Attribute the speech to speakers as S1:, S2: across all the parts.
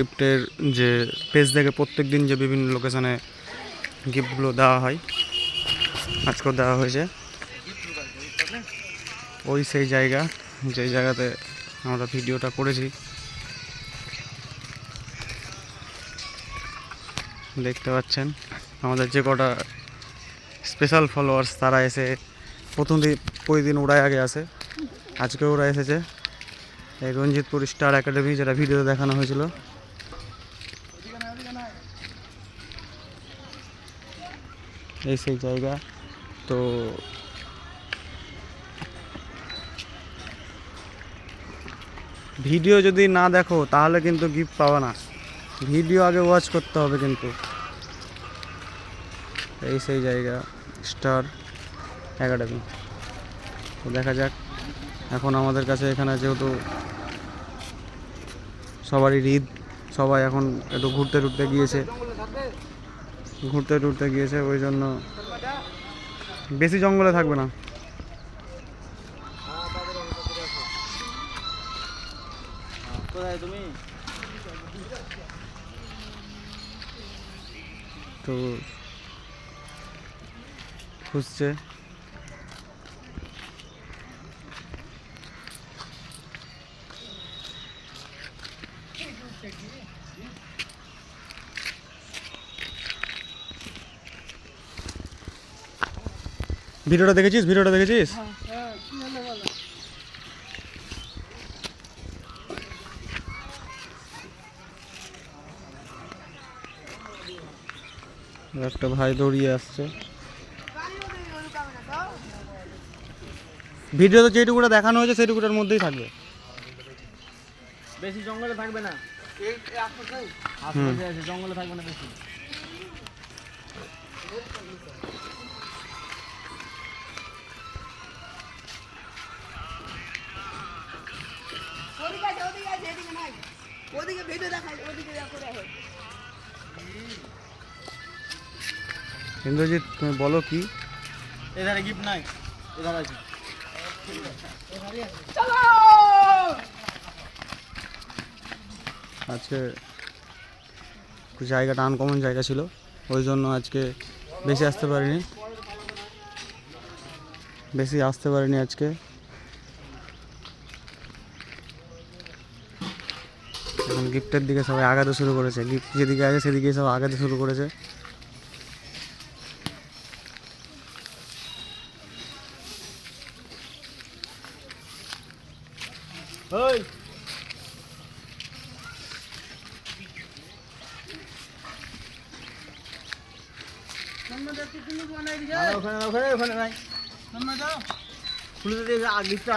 S1: গিফটের যে পেজ থেকে প্রত্যেক দিন যে বিভিন্ন লোকেশনে গিফটগুলো দেওয়া হয়, আজকেও দেওয়া হয়েছে। ওই সেই জায়গা যেই জায়গাতে আমরা ভিডিওটা করেছি, দেখতে পাচ্ছেন আমাদের যে কটা স্পেশাল ফলোয়ার্স তারা এসে প্রতিদিন ওরাই আগে আসে, আজকে ওরা এসেছে এই রঞ্জিতপুর স্টার একাডেমি, যেটা ভিডিওতে দেখানো হয়েছিল। এই সেই জায়গা। তো ভিডিও যদি না দেখো তাহলে কিন্তু গিফট পাওয়া না, ভিডিও আগে ওয়াচ করতে হবে কিন্তু। এই সেই জায়গা স্টার একাডেমি। তো দেখা যাক, এখন আমাদের কাছে এখানে যেহেতু সবারই ঈদ, সবাই এখন একটু ঘুরতে গিয়েছে, ওই জন্য বেশি জঙ্গলে থাকবে না। তো খুঁজছে, ভিডিওটা দেখেছিস? একটা ভাই দৌড়িয়ে আসছে। ভিডিওতে যেটুকুটা দেখানো হয়েছে সেটুকুটার মধ্যেই থাকবে,
S2: বেশি জঙ্গলে থাকবে না। জঙ্গলে থাকবে না বেশি।
S1: ইন্দ্রজিৎ, তুমি বলো কি?
S2: এধারে গিফট নাই, এধারে আছে।
S1: আজকে জায়গাটা আনকমন জায়গা ছিল, ওই জন্য আজকে বেশি আসতে পারিনি আজকে। এখন গিফটের দিকে সবাই আগাতে শুরু করেছে, গিফট যেদিকে আছে সেদিকে সব আগাতে শুরু করেছে।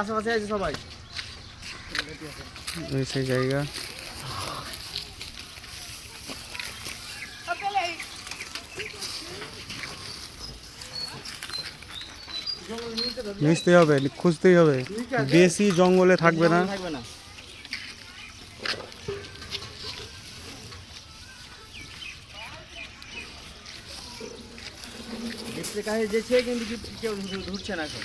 S2: আশেপাশে আছে সবাই,
S1: সেই জায়গা। মিশতে হবে, খুঁজতেই হবে, বেশি জঙ্গলে থাকবে না।
S2: কিন্তু কেউ ঢুকছে না এখন।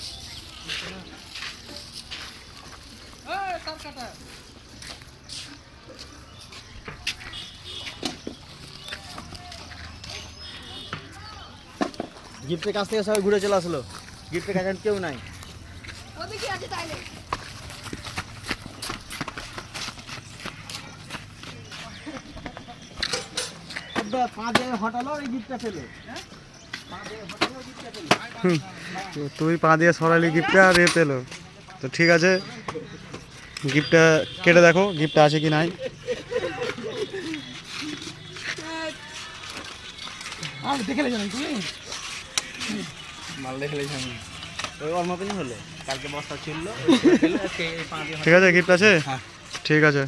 S2: গিফটের কাছ থেকে সবাই ঘুরে চলে আসলো, গিফটের কাছে কেউ নাই।
S1: তুই পা দিয়ে সরালি গিফটটা আর এ পেলো। তো ঠিক আছে, গিফটটা কেটে দেখো গিফটটা আছে কি নাই। ঠিক আছে, গিফট আছে, ঠিক আছে।